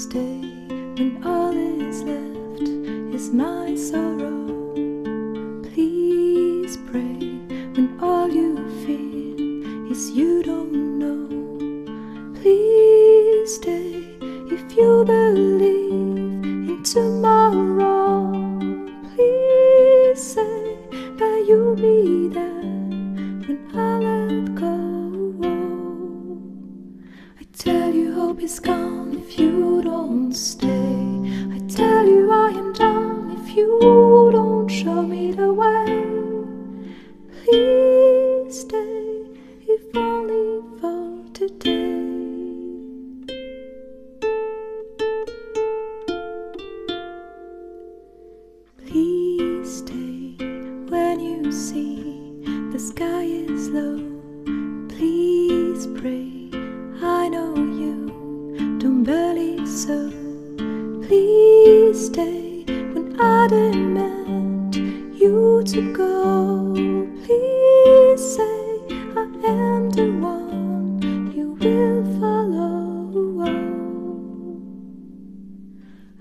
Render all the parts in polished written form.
stay when all is left is my sorrow. Please pray when all you feel is you don't know. Please stay if you believe in tomorrow. Please say that you'll be there when I let go. I tell you hope is gone if you don't stay. I tell you I am done if you don't show me the way. Please stay if only for today. Please stay when you see the sky is low. Please pray, I know you don't believe so. Please stay when I demand you to go. Please say I am the one you will follow.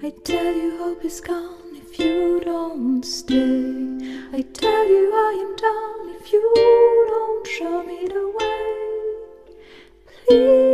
I tell you hope is gone if you don't stay. I tell you I am done if you don't show me the way. Please